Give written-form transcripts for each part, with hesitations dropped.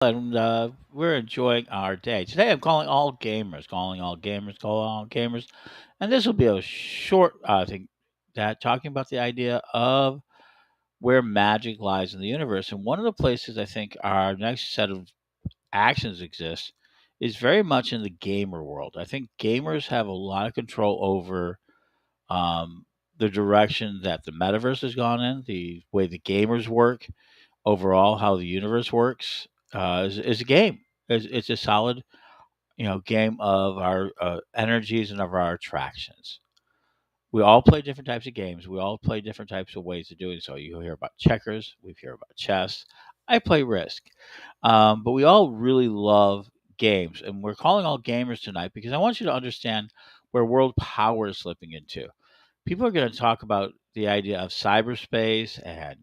And we're enjoying our day. Today I'm calling all gamers. And this will be a short, I think, that talking about the idea of where magic lies in the universe. And one of the places I think our next set of actions exist is very much in the gamer world. I think gamers have a lot of control over um, the direction that the metaverse has gone in, the way the gamers work, overall how the universe works is a game. It's a solid, game of our energies and of our attractions. We all play different types of games. We all play different types of ways of doing so. You hear about checkers. We hear about chess. I play Risk, but we all really love games, and we're calling all gamers tonight because I want you to understand where world power is slipping into. People are going to talk about the idea of cyberspace and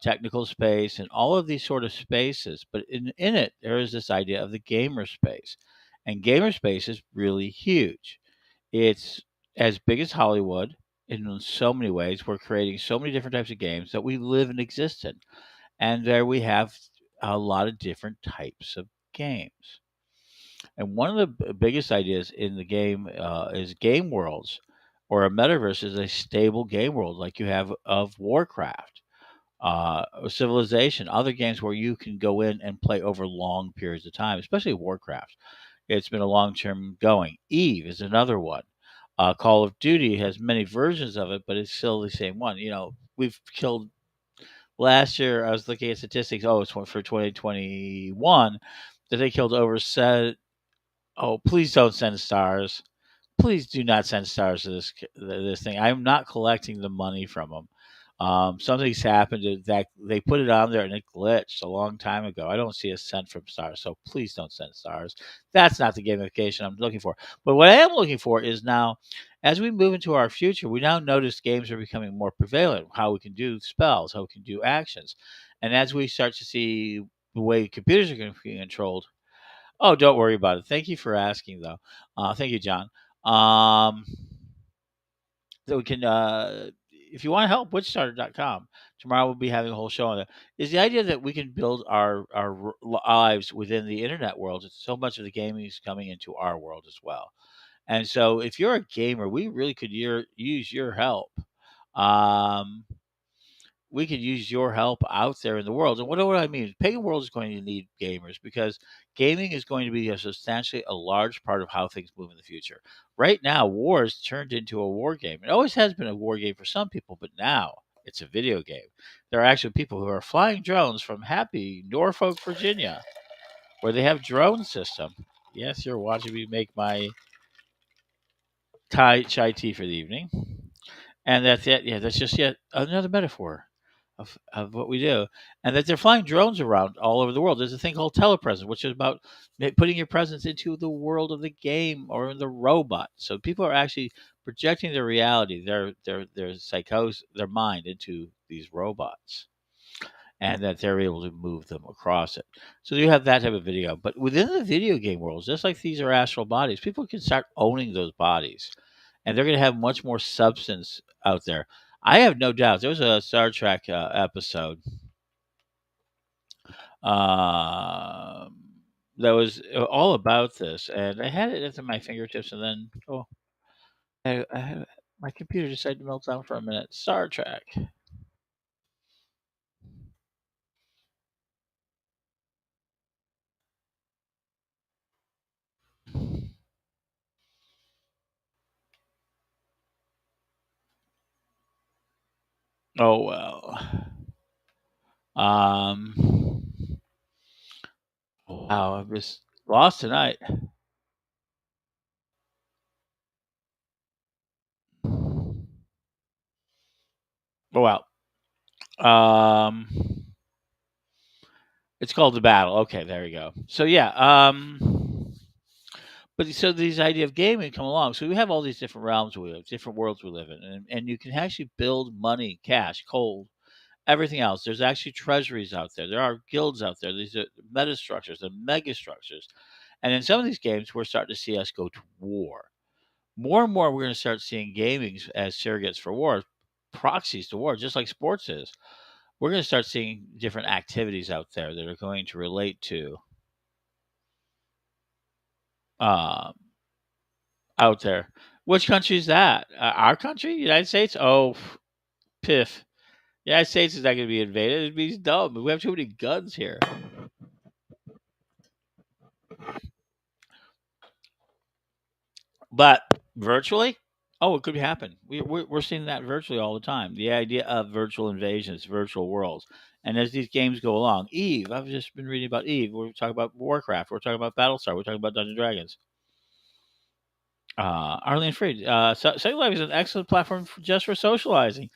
technical space and all of these sort of spaces. But in it, there is this idea of the gamer space. And gamer space is really huge. It's as big as Hollywood in so many ways. We're creating so many different types of games that we live and exist in. And there we have a lot of different types of games. And one of the biggest ideas in the game is game worlds, or a metaverse is a stable game world like you have of Warcraft, Civilization, other games where you can go in and play over long periods of time, especially Warcraft. It's been a long term going. Eve is another one. Call of Duty has many versions of it, but it's still the same one. We've killed last year. I was looking at statistics. Oh, it's for 2021 that they killed over said. Oh, please don't send stars. Please do not send stars to this thing. I'm not collecting the money from them. Something's happened that they put it on there and it glitched a long time ago. I don't see a cent from stars, so please don't send stars. That's not the gamification I'm looking for. But what I am looking for is now, as we move into our future, we now notice games are becoming more prevalent. How we can do spells, how we can do actions, and as we start to see the way computers are going to be controlled. Oh, don't worry about it. Thank you for asking, though. Thank you, John. Um, so we can, if you want to help, witchstarter.com. Tomorrow we'll be having a whole show on that. Is the idea that we can build our lives within the internet world. So much of the gaming is coming into our world as well. And so if you're a gamer, we really could use your help. Um, we could use your help out there in the world. And what do I mean? Pagan World is going to need gamers because gaming is going to be a substantially a large part of how things move in the future. Right now, war is turned into a war game. It always has been a war game for some people, but now it's a video game. There are actually people who are flying drones from happy Norfolk, Virginia, where they have drone system. Yes, you're watching me make my chai tea for the evening. And that's it. Yeah, that's just yet another metaphor of what we do. And that they're flying drones around all over the world. There's a thing called telepresence, which is about putting your presence into the world of the game or in the robot. So people are actually projecting their reality, their psychos, their mind into these robots, and that they're able to move them across it. So you have that type of video. But within the video game world, just like these are astral bodies, people can start owning those bodies, and they're going to have much more substance out there. I have no doubt. There was a Star Trek episode um, that was all about this, and I had it at my fingertips, and then my computer decided to melt down for a minute. Star Trek. Oh well. Um, wow, I was lost tonight. Oh well. Um, it's called the battle. Okay, there you go. So yeah. But so these idea of gaming come along. So we have all these different realms we live, different worlds we live in, and you can actually build money, cash, cold, everything else. There's actually treasuries out there. There are guilds out there. These are meta structures and mega structures. And in some of these games, we're starting to see us go to war. More and more, we're going to start seeing gaming as surrogates for war, proxies to war, just like sports is. we're going to start seeing different activities out there that are going to relate to uh, out there. Which country is that? Our country, United States? Oh, piff. United States is not going to be invaded. It'd be dumb. We have too many guns here. But virtually, oh, it could happen. We're seeing that virtually all the time. The idea of virtual invasions, virtual worlds. And as these games go along, Eve, I've just been reading about Eve. We're talking about Warcraft. We're talking about Battlestar. We're talking about Dungeons and Dragons. Arlene Freed. Second Life is an excellent platform just for socializing.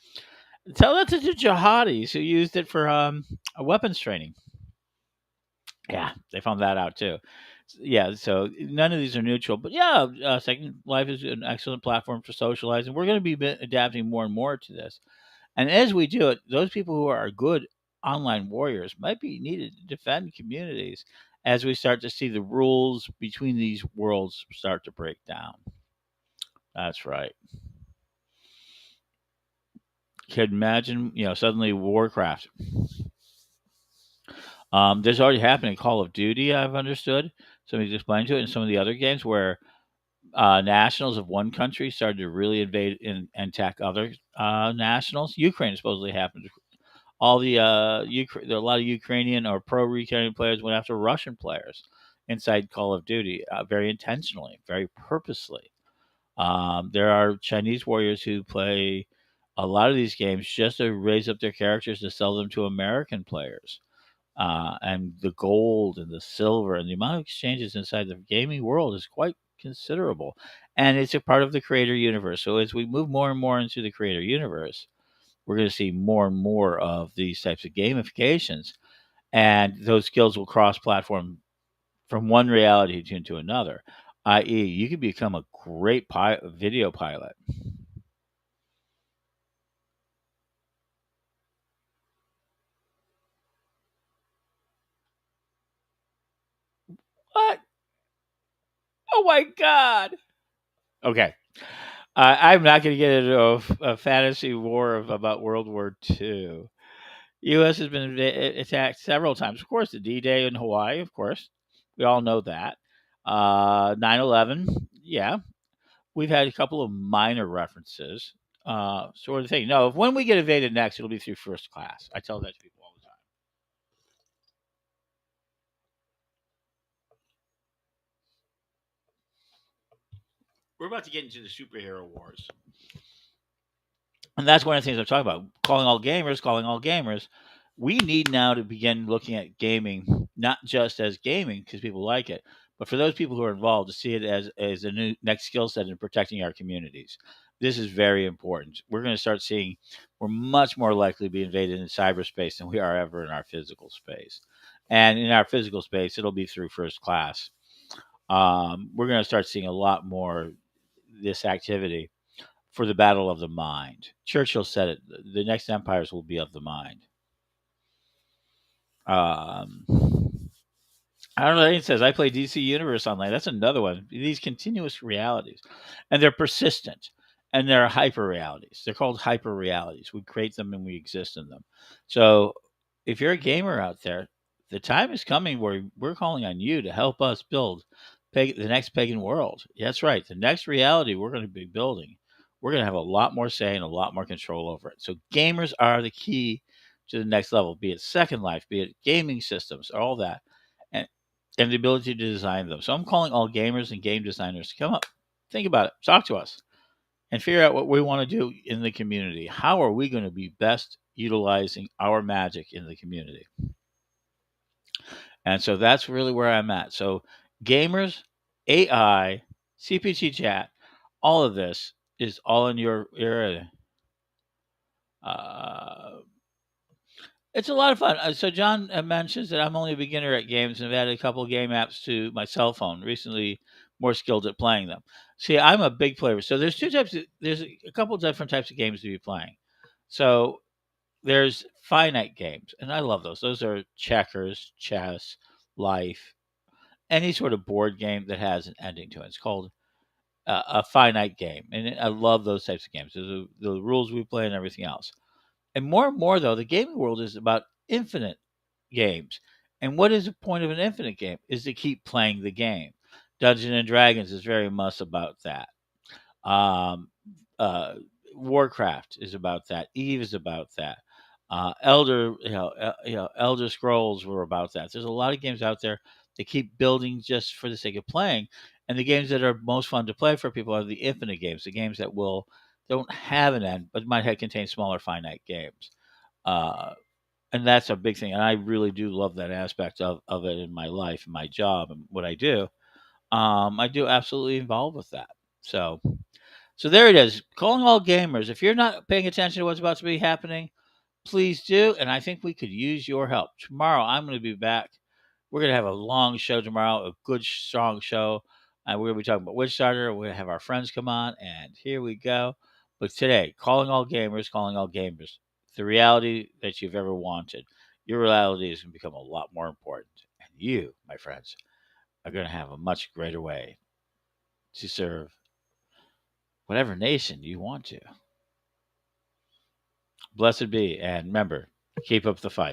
Tell that to the jihadis who used it for weapons training. Yeah, they found that out too. Yeah, so none of these are neutral, but yeah, Second Life is an excellent platform for socializing. We're going to be adapting more and more to this, and as we do it, those people who are good online warriors might be needed to defend communities as we start to see the rules between these worlds start to break down. That's right. Could imagine, suddenly Warcraft. There's already happened in Call of Duty. I've understood. Somebody's explained to it in some of the other games where nationals of one country started to really invade and attack other nationals. Ukraine supposedly happened. All the there are a lot of Ukrainian or pro-Ukrainian players went after Russian players inside Call of Duty very intentionally, very purposely. There are Chinese warriors who play a lot of these games just to raise up their characters to sell them to American players. And the gold and the silver and the amount of exchanges inside the gaming world is quite considerable. And it's a part of the creator universe. So as we move more and more into the creator universe, we're going to see more and more of these types of gamifications. And those skills will cross platform from one reality into another, i.e., you could become a great video pilot. What? Oh my God. Okay. I'm not going to get into a fantasy war about World War II. U.S. has been attacked several times. Of course, the D-Day in Hawaii, of course. We all know that. 9/11, yeah. We've had a couple of minor references, sort of thing. No, if when we get invaded next, it'll be through first class. I tell that to people all the time. We're about to get into the superhero wars. And that's one of the things I'm talking about. Calling all gamers, calling all gamers. We need now to begin looking at gaming not just as gaming because people like it, but for those people who are involved to see it as a new next skill set in protecting our communities. This is very important. We're going to start seeing we're much more likely to be invaded in cyberspace than we are ever in our physical space. And in our physical space, it'll be through first class. We're going to start seeing a lot more this activity for the battle of the mind. Churchill said it. The next empires will be of the mind. Um, I don't know. It says I play DC Universe online. That's another one. These continuous realities, and they're persistent, and they're hyper realities. They're called hyper realities. We create them and we exist in them. So, if you're a gamer out there, the time is coming where we're calling on you to help us build the next pagan world. That's right. The next reality we're going to be building. We're going to have a lot more say and a lot more control over it. So, gamers are the key to the next level. Be it Second Life, be it gaming systems, all that. And and the ability to design them. So I'm calling all gamers and game designers to come up, think about it, talk to us, and figure out what we want to do in the community. How are we going to be best utilizing our magic in the community? And so that's really where I'm at. So gamers, AI, CPT chat, all of this is all in your area. Uh, It's a lot of fun. So John mentions that I'm only a beginner at games and I've added a couple of game apps to my cell phone recently, more skilled at playing them. See, I'm a big player. So there's two types. There's a couple of different types of games to be playing. So there's finite games, and I love those. Those are checkers, chess, life, any sort of board game that has an ending to it. It's called a finite game, and I love those types of games. The rules we play and everything else. And more, though, the gaming world is about infinite games. And what is the point of an infinite game? Is to keep playing the game. Dungeons and Dragons is very much about that. Um, uh, Warcraft is about that. Eve is about that. Elder Scrolls were about that. There's a lot of games out there that keep building just for the sake of playing, and the games that are most fun to play for people are the infinite games, the games that will don't have an end, but might have contain smaller finite games. Uh, and that's a big thing, and I really do love that aspect of it in my life, and my job, and what I do. I do absolutely involved with that. So there it is. Calling all gamers. If you're not paying attention to what's about to be happening, please do. And I think we could use your help. Tomorrow, I'm going to be back. We're going to have a long show tomorrow, a good, strong show. And we're going to be talking about Witch Starter. We're going to have our friends come on, and here we go. But today, calling all gamers, the reality that you've ever wanted. Your reality is going to become a lot more important. And you, my friends, are going to have a much greater way to serve whatever nation you want to. Blessed be, and remember, keep up the fight.